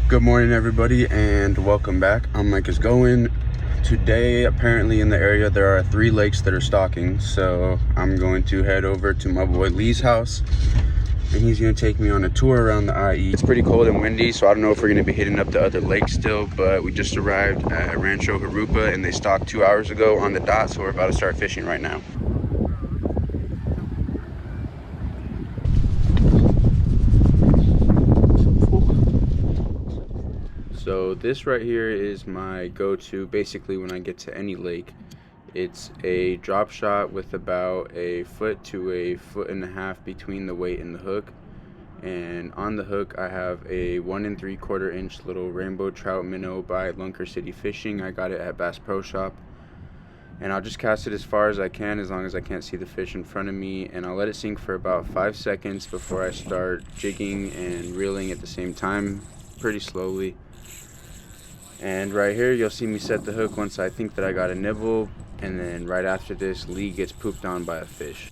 Good morning, everybody, and welcome back. I'm Micahs Goin. Today, apparently in the area, there are 3 lakes that are stocking, so I'm going to head over to my boy Lee's house, and he's going to take me on a tour around the IE. It's pretty cold and windy, so I don't know if we're going to be hitting up the other lakes still, but we just arrived at Rancho Jurupa, and they stocked 2 hours ago on the dot, so we're about to start fishing right now. So this right here is my go-to basically when I get to any lake. It's a drop shot with about a foot to a foot and a half between the weight and the hook. And on the hook I have a 1 3/4 inch little rainbow trout minnow by Lunker City Fishing. I got it at Bass Pro Shop. And I'll just cast it as far as I can, as long as I can't see the fish in front of me, and I'll let it sink for about 5 seconds before I start jigging and reeling at the same time, pretty slowly. And right here you'll see me set the hook once I think that I got a nibble, and then right after this Lee gets pooped on by a fish.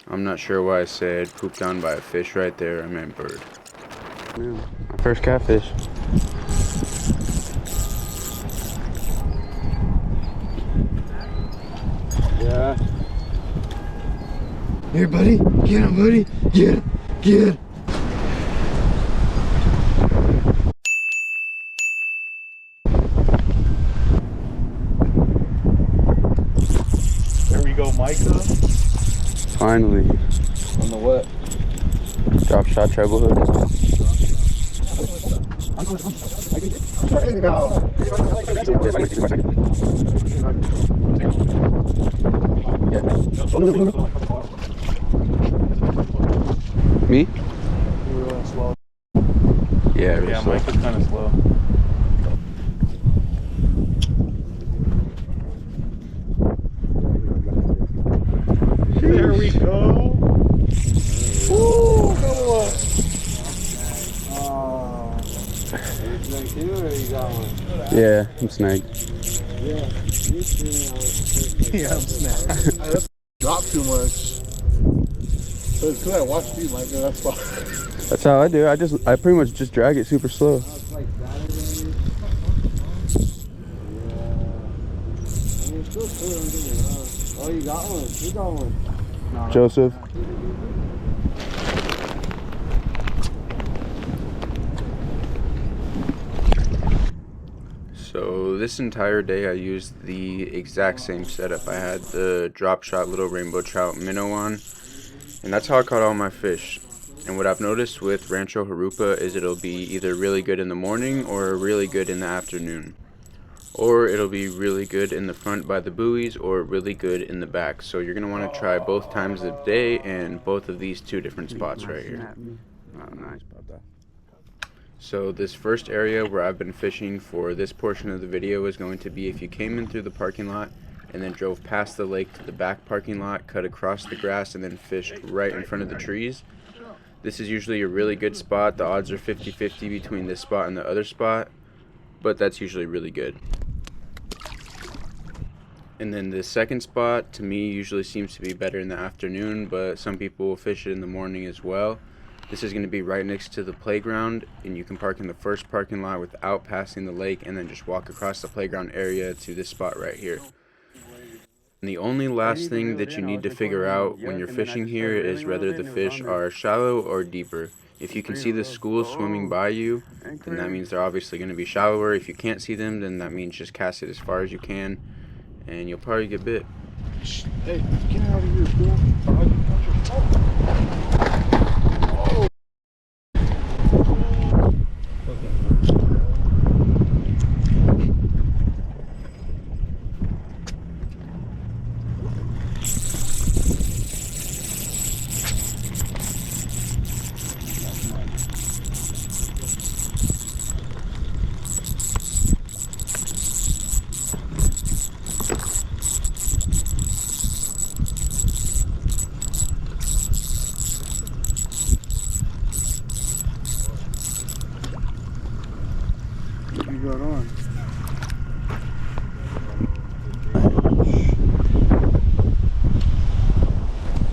I'm not sure why I said pooped on by a fish right there. I meant bird. Yeah, my first catfish. Yeah. Here, buddy. Get him, buddy. Get him. Get him. There we go, Micah. Finally. On the what? Drop shot treble hook. Me? We're really slow. Yeah, really Yeah, slow. Micah's kind of slow. There we go. Woo! Oh. Yeah, I'm snagged. Yeah, I'm snapped. Drop too much. But it's because I watched you, Micah. That's why. That's how I do. I pretty much just drag it super slow. Oh, you got one. You got one. No. Joseph. So this entire day I used the exact same setup. I had the drop shot little rainbow trout minnow on, and that's how I caught all my fish. And what I've noticed with Rancho Jurupa is it'll be either really good in the morning or really good in the afternoon. Or it'll be really good in the front by the buoys or really good in the back. So you're going to want to try both times of the day and both of these 2 different spots right here. Oh, nice about that. So this first area where I've been fishing for this portion of the video is going to be if you came in through the parking lot and then drove past the lake to the back parking lot, cut across the grass, and then fished right in front of the trees. This is usually a really good spot. The odds are 50-50 between this spot and the other spot, but that's usually really good. And then the second spot to me usually seems to be better in the afternoon, but some people will fish it in the morning as well. This is going to be right next to the playground, and you can park in the first parking lot without passing the lake and then just walk across the playground area to this spot right here. And the only last thing that you need to figure out when you're fishing here is whether the fish are shallow or deeper. If you can see the schools swimming by you, then that means they're obviously going to be shallower. If you can't see them, then that means just cast it as far as you can, and you'll probably get bit. Hey, get out of here, fool. got on?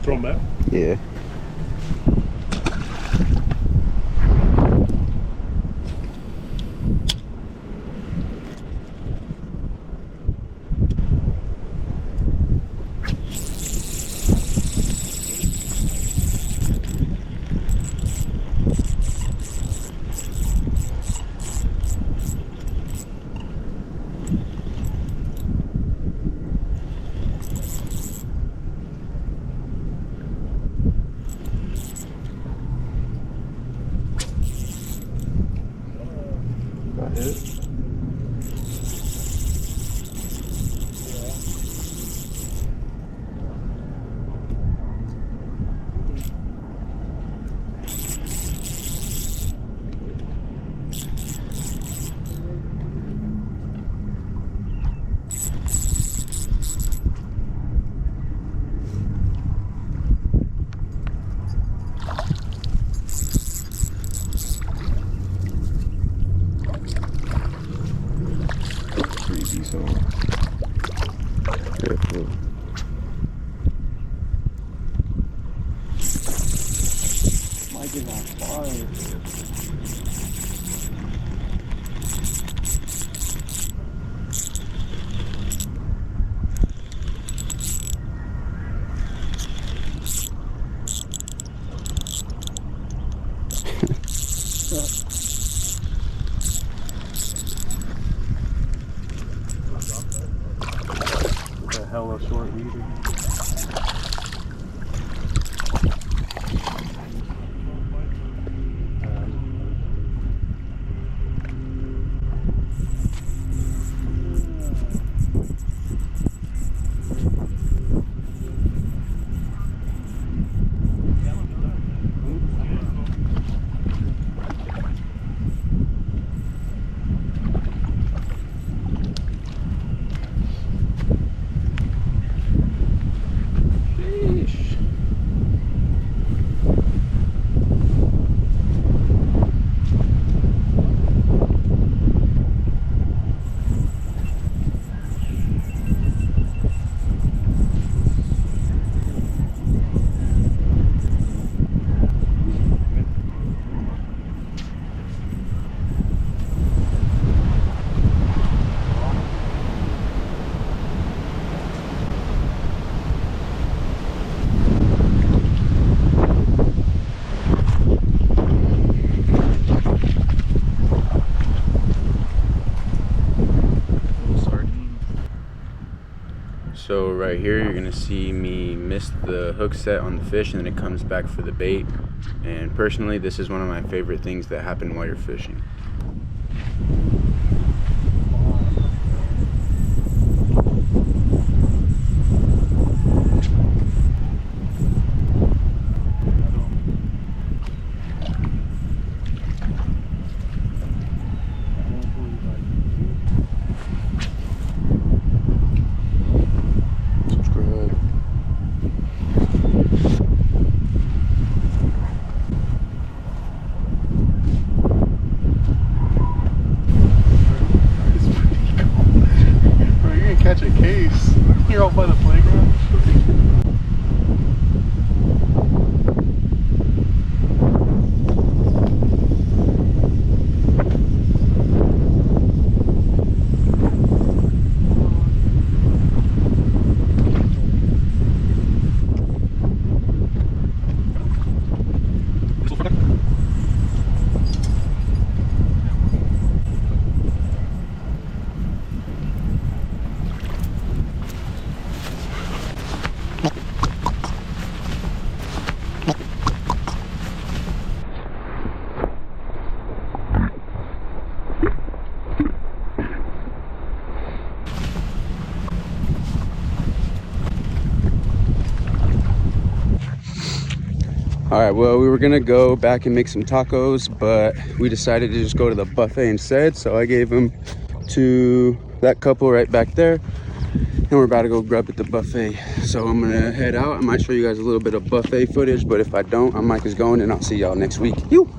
Throw them back? Yeah. Chicken on fire. A hella short leader. So right here you're gonna see me miss the hook set on the fish and then it comes back for the bait. And personally, this is one of my favorite things that happen while you're fishing. Catch a case. You're out by the playground. All right, well, we were gonna go back and make some tacos, but we decided to just go to the buffet instead. So I gave them to that couple right back there, and we're about to go grub at the buffet. So I'm gonna head out. I might show you guys a little bit of buffet footage, but if I don't, I'm Micahs going, and I'll see y'all next week. You.